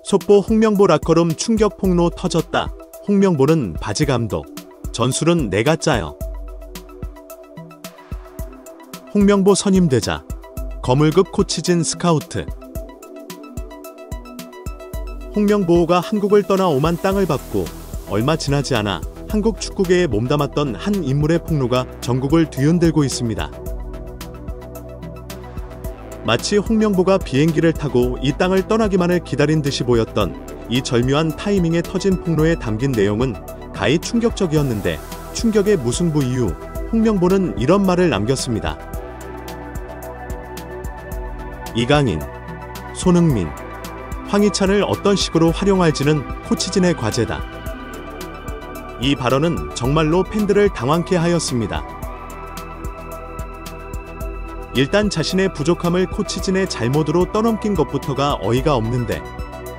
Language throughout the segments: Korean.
속보 홍명보 락커룸 충격 폭로 터졌다. 홍명보는 바지 감독. 전술은 내가 짜요. 홍명보 선임되자 거물급 코치진 스카우트. 홍명보가 한국을 떠나 오만 땅을 밟고 얼마 지나지 않아 한국 축구계에 몸담았던 한 인물의 폭로가 전국을 뒤흔들고 있습니다. 마치 홍명보가 비행기를 타고 이 땅을 떠나기만을 기다린 듯이 보였던 이 절묘한 타이밍에 터진 폭로에 담긴 내용은 가히 충격적이었는데, 충격의 무승부 이후 홍명보는 이런 말을 남겼습니다. 이강인, 손흥민, 황희찬을 어떤 식으로 활용할지는 코치진의 과제다. 이 발언은 정말로 팬들을 당황케 하였습니다. 일단 자신의 부족함을 코치진의 잘못으로 떠넘긴 것부터가 어이가 없는데,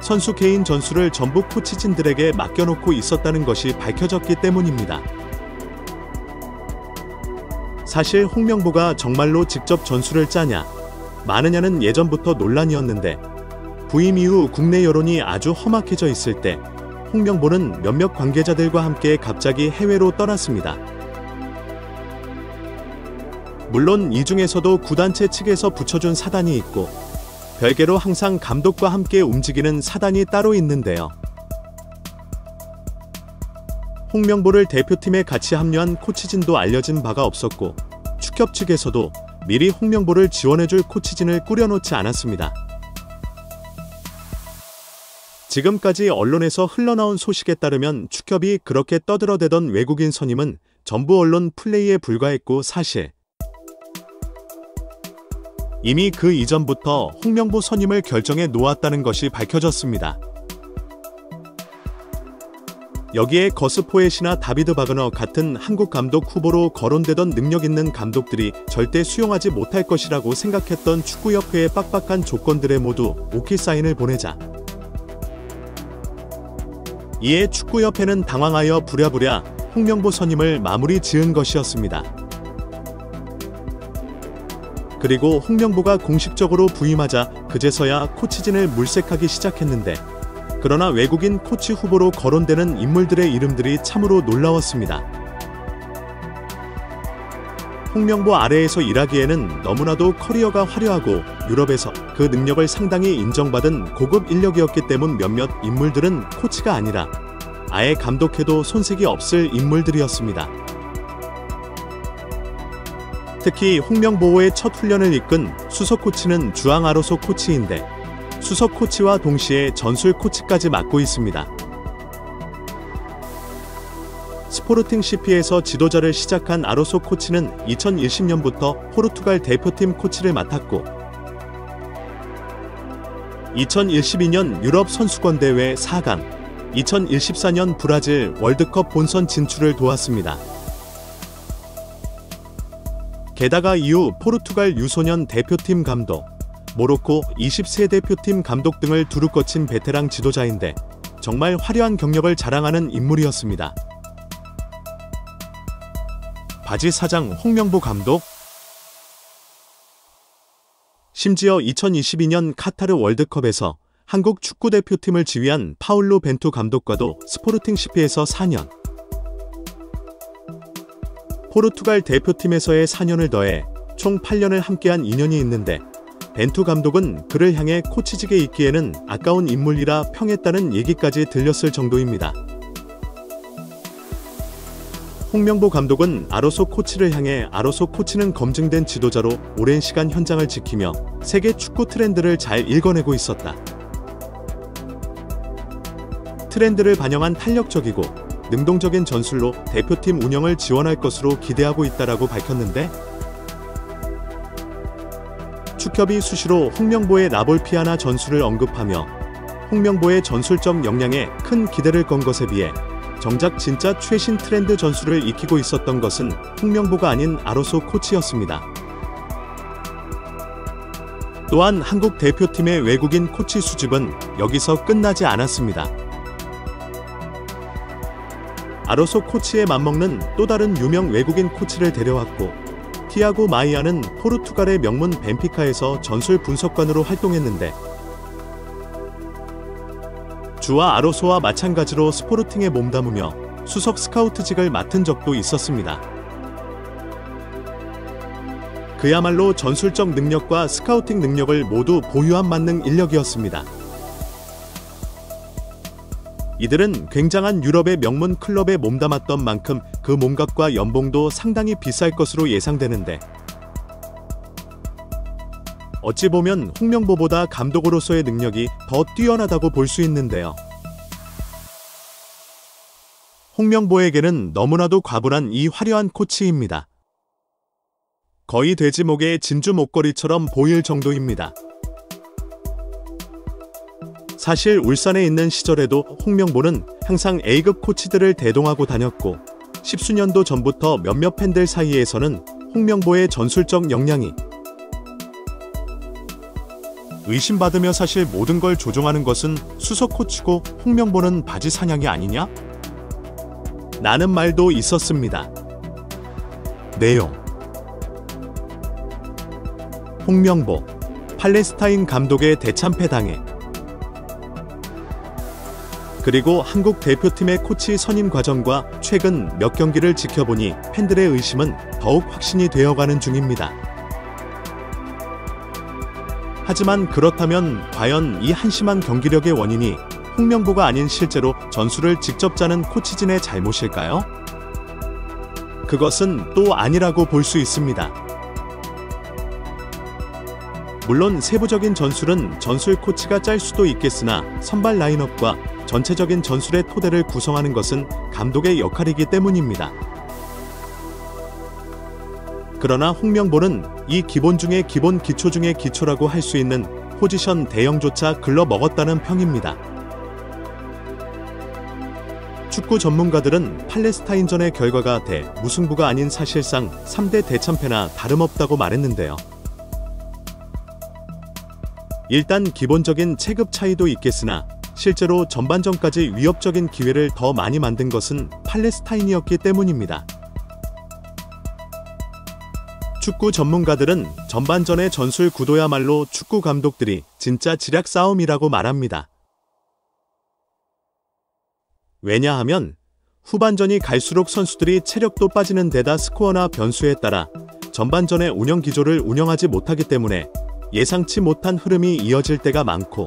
선수 개인 전술을 전부 코치진들에게 맡겨놓고 있었다는 것이 밝혀졌기 때문입니다. 사실 홍명보가 정말로 직접 전술을 짜냐, 마느냐는 예전부터 논란이었는데, 부임 이후 국내 여론이 아주 험악해져 있을 때 홍명보는 몇몇 관계자들과 함께 갑자기 해외로 떠났습니다. 물론 이 중에서도 구단체 측에서 붙여준 사단이 있고, 별개로 항상 감독과 함께 움직이는 사단이 따로 있는데요. 홍명보를 대표팀에 같이 합류한 코치진도 알려진 바가 없었고, 축협 측에서도 미리 홍명보를 지원해줄 코치진을 꾸려놓지 않았습니다. 지금까지 언론에서 흘러나온 소식에 따르면 축협이 그렇게 떠들어대던 외국인 선임은 전부 언론 플레이에 불과했고, 사실 이미 그 이전부터 홍명보 선임을 결정해 놓았다는 것이 밝혀졌습니다. 여기에 거스 포엣이나 다비드 바그너 같은 한국 감독 후보로 거론되던 능력 있는 감독들이 절대 수용하지 못할 것이라고 생각했던 축구협회의 빡빡한 조건들에 모두 오케이 사인을 보내자, 이에 축구협회는 당황하여 부랴부랴 홍명보 선임을 마무리 지은 것이었습니다. 그리고 홍명보가 공식적으로 부임하자 그제서야 코치진을 물색하기 시작했는데, 그러나 외국인 코치 후보로 거론되는 인물들의 이름들이 참으로 놀라웠습니다. 홍명보 아래에서 일하기에는 너무나도 커리어가 화려하고 유럽에서 그 능력을 상당히 인정받은 고급 인력이었기 때문 몇몇 인물들은 코치가 아니라 아예 감독해도 손색이 없을 인물들이었습니다. 특히 홍명보의 첫 훈련을 이끈 수석 코치는 주앙 아로소 코치인데, 수석 코치와 동시에 전술 코치까지 맡고 있습니다. 스포르팅 CP에서 지도자를 시작한 아로소 코치는 2010년부터 포르투갈 대표팀 코치를 맡았고, 2012년 유럽 선수권 대회 4강, 2014년 브라질 월드컵 본선 진출을 도왔습니다. 게다가 이후 포르투갈 유소년 대표팀 감독, 모로코 20세 대표팀 감독 등을 두루 거친 베테랑 지도자인데 정말 화려한 경력을 자랑하는 인물이었습니다. 바지 사장 홍명보 감독? 심지어 2022년 카타르 월드컵에서 한국 축구대표팀을 지휘한 파울로 벤투 감독과도 스포르팅 CP에서 4년, 포르투갈 대표팀에서의 4년을 더해 총 8년을 함께한 인연이 있는데, 벤투 감독은 그를 향해 코치직에 있기에는 아까운 인물이라 평했다는 얘기까지 들렸을 정도입니다. 홍명보 감독은 아로소 코치를 향해 아로소 코치는 검증된 지도자로 오랜 시간 현장을 지키며 세계 축구 트렌드를 잘 읽어내고 있었다. 트렌드를 반영한 탄력적이고 능동적인 전술로 대표팀 운영을 지원할 것으로 기대하고 있다라고 밝혔는데, 축협이 수시로 홍명보의 나볼피아나 전술을 언급하며 홍명보의 전술적 역량에 큰 기대를 건 것에 비해 정작 진짜 최신 트렌드 전술을 익히고 있었던 것은 홍명보가 아닌 아로소 코치였습니다. 또한 한국 대표팀의 외국인 코치 수집은 여기서 끝나지 않았습니다. 아로소 코치에 맞먹는 또 다른 유명 외국인 코치를 데려왔고, 티아고 마이아는 포르투갈의 명문 벤피카에서 전술 분석관으로 활동했는데 주아 아로소와 마찬가지로 스포르팅에 몸담으며 수석 스카우트직을 맡은 적도 있었습니다. 그야말로 전술적 능력과 스카우팅 능력을 모두 보유한 만능 인력이었습니다. 이들은 굉장한 유럽의 명문 클럽에 몸담았던 만큼 그 몸값과 연봉도 상당히 비쌀 것으로 예상되는데 어찌 보면 홍명보보다 감독으로서의 능력이 더 뛰어나다고 볼 수 있는데요. 홍명보에게는 너무나도 과분한 이 화려한 코치입니다. 거의 돼지목의 진주 목걸이처럼 보일 정도입니다. 사실 울산에 있는 시절에도 홍명보는 항상 A급 코치들을 대동하고 다녔고 10수년도 전부터 몇몇 팬들 사이에서는 홍명보의 전술적 역량이 의심받으며 사실 모든 걸 조종하는 것은 수석 코치고 홍명보는 바지 사냥이 아니냐? 라는 말도 있었습니다. 내용: 홍명보, 팔레스타인 감독의 대참패 당해. 그리고 한국 대표팀의 코치 선임 과정과 최근 몇 경기를 지켜보니 팬들의 의심은 더욱 확신이 되어가는 중입니다. 하지만 그렇다면 과연 이 한심한 경기력의 원인이 홍명보가 아닌 실제로 전술을 직접 짜는 코치진의 잘못일까요? 그것은 또 아니라고 볼 수 있습니다. 물론 세부적인 전술은 전술 코치가 짤 수도 있겠으나 선발 라인업과 전체적인 전술의 토대를 구성하는 것은 감독의 역할이기 때문입니다. 그러나 홍명보는 이 기본 중의 기본, 기초 중의 기초라고 할 수 있는 포지션 대형조차 글러먹었다는 평입니다. 축구 전문가들은 팔레스타인전의 결과가 대무승부가 아닌 사실상 3대 대참패나 다름없다고 말했는데요. 일단 기본적인 체급 차이도 있겠으나 실제로 전반전까지 위협적인 기회를 더 많이 만든 것은 팔레스타인이었기 때문입니다. 축구 전문가들은 전반전의 전술 구도야말로 축구 감독들이 진짜 지략 싸움이라고 말합니다. 왜냐하면 후반전이 갈수록 선수들이 체력도 빠지는 데다 스코어나 변수에 따라 전반전의 운영 기조를 운영하지 못하기 때문에 예상치 못한 흐름이 이어질 때가 많고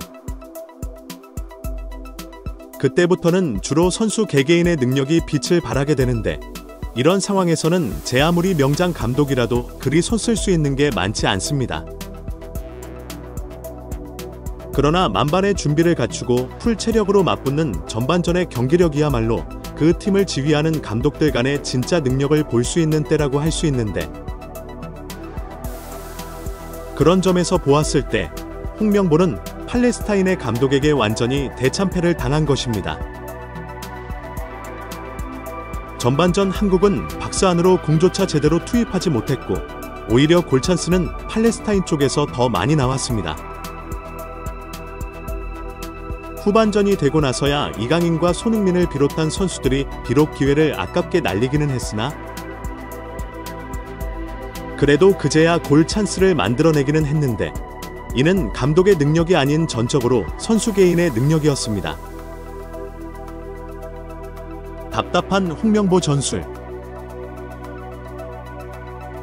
그때부터는 주로 선수 개개인의 능력이 빛을 발하게 되는데 이런 상황에서는 제 아무리 명장 감독이라도 그리 손쓸 수 있는 게 많지 않습니다. 그러나 만반의 준비를 갖추고 풀 체력으로 맞붙는 전반전의 경기력이야말로 그 팀을 지휘하는 감독들 간의 진짜 능력을 볼 수 있는 때라고 할 수 있는데 그런 점에서 보았을 때 홍명보는 팔레스타인의 감독에게 완전히 대참패를 당한 것입니다. 전반전 한국은 박스 안으로 공조차 제대로 투입하지 못했고 오히려 골찬스는 팔레스타인 쪽에서 더 많이 나왔습니다. 후반전이 되고 나서야 이강인과 손흥민을 비롯한 선수들이 비록 기회를 아깝게 날리기는 했으나 그래도 그제야 골 찬스를 만들어내기는 했는데 이는 감독의 능력이 아닌 전적으로 선수 개인의 능력이었습니다. 답답한 홍명보 전술.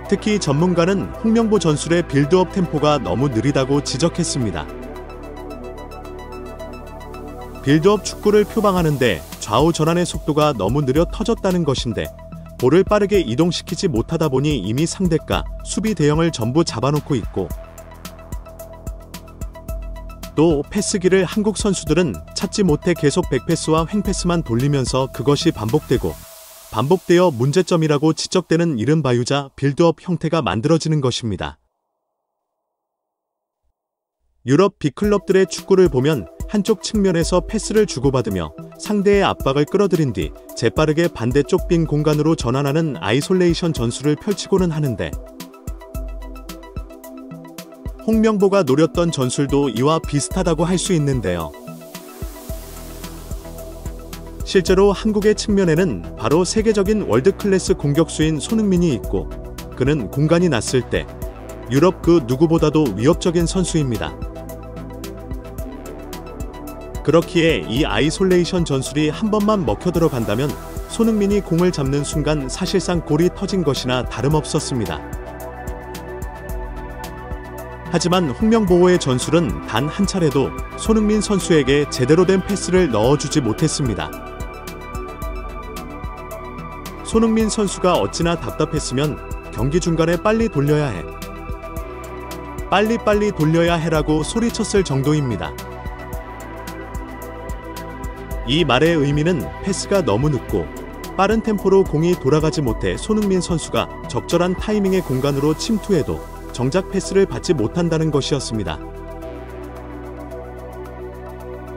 특히 전문가는 홍명보 전술의 빌드업 템포가 너무 느리다고 지적했습니다. 빌드업 축구를 표방하는데 좌우 전환의 속도가 너무 느려 터졌다는 것인데 볼을 빠르게 이동시키지 못하다 보니 이미 상대가 수비 대형을 전부 잡아놓고 있고 또 패스기를 한국 선수들은 찾지 못해 계속 백패스와 횡패스만 돌리면서 그것이 반복되어 문제점이라고 지적되는 이른바유자 빌드업 형태가 만들어지는 것입니다. 유럽 빅클럽들의 축구를 보면 한쪽 측면에서 패스를 주고받으며 상대의 압박을 끌어들인 뒤 재빠르게 반대쪽 빈 공간으로 전환하는 아이솔레이션 전술을 펼치고는 하는데 홍명보가 노렸던 전술도 이와 비슷하다고 할 수 있는데요. 실제로 한국의 측면에는 바로 세계적인 월드클래스 공격수인 손흥민이 있고 그는 공간이 났을 때 유럽 그 누구보다도 위협적인 선수입니다. 그렇기에 이 아이솔레이션 전술이 한 번만 먹혀 들어간다면 손흥민이 공을 잡는 순간 사실상 골이 터진 것이나 다름없었습니다. 하지만 홍명보의 전술은 단 한 차례도 손흥민 선수에게 제대로 된 패스를 넣어주지 못했습니다. 손흥민 선수가 어찌나 답답했으면 경기 중간에 빨리 돌려야 해. 빨리 돌려야 해라고 소리쳤을 정도입니다. 이 말의 의미는 패스가 너무 늦고 빠른 템포로 공이 돌아가지 못해 손흥민 선수가 적절한 타이밍의 공간으로 침투해도 정작 패스를 받지 못한다는 것이었습니다.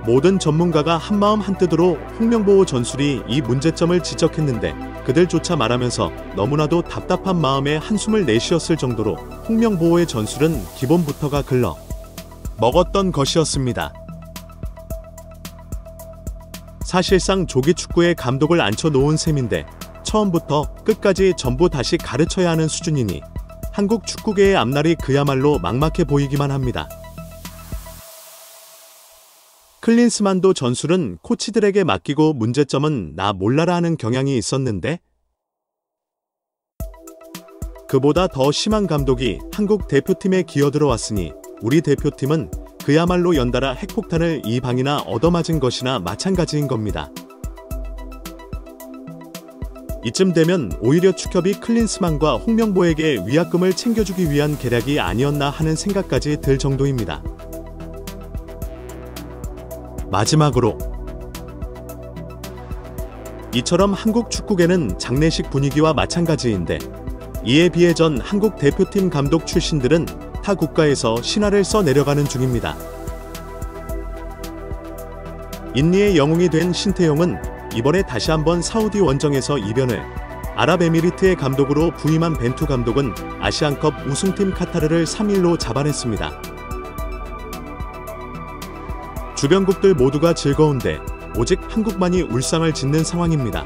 모든 전문가가 한마음 한뜻으로 홍명보 전술이 이 문제점을 지적했는데 그들조차 말하면서 너무나도 답답한 마음에 한숨을 내쉬었을 정도로 홍명보의 전술은 기본부터가 글러 먹었던 것이었습니다. 사실상 조기축구에 감독을 앉혀놓은 셈인데 처음부터 끝까지 전부 다시 가르쳐야 하는 수준이니 한국 축구계의 앞날이 그야말로 막막해 보이기만 합니다. 클린스만도 전술은 코치들에게 맡기고 문제점은 나 몰라라 하는 경향이 있었는데 그보다 더 심한 감독이 한국 대표팀에 기어들어왔으니 우리 대표팀은 그야말로 연달아 핵폭탄을 2방이나 얻어맞은 것이나 마찬가지인 겁니다. 이쯤 되면 오히려 축협이 클린스만과 홍명보에게 위약금을 챙겨주기 위한 계략이 아니었나 하는 생각까지 들 정도입니다. 마지막으로 이처럼 한국 축구계는 장례식 분위기와 마찬가지인데 이에 비해 전 한국 대표팀 감독 출신들은 타 국가에서 신화를 써 내려가는 중입니다. 인리의 영웅이 된 신태용은 이번에 다시 한번 사우디 원정에서 이변을, 아랍에미리트의 감독으로 부임한 벤투 감독은 아시안컵 우승팀 카타르를 3-1로 잡아냈습니다. 주변국들 모두가 즐거운데 오직 한국만이 울상을 짓는 상황입니다.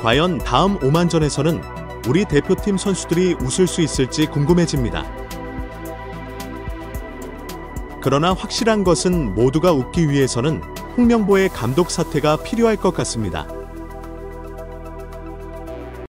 과연 다음 오만전에서는 우리 대표팀 선수들이 웃을 수 있을지 궁금해집니다. 그러나 확실한 것은 모두가 웃기 위해서는 홍명보의 감독 사퇴가 필요할 것 같습니다.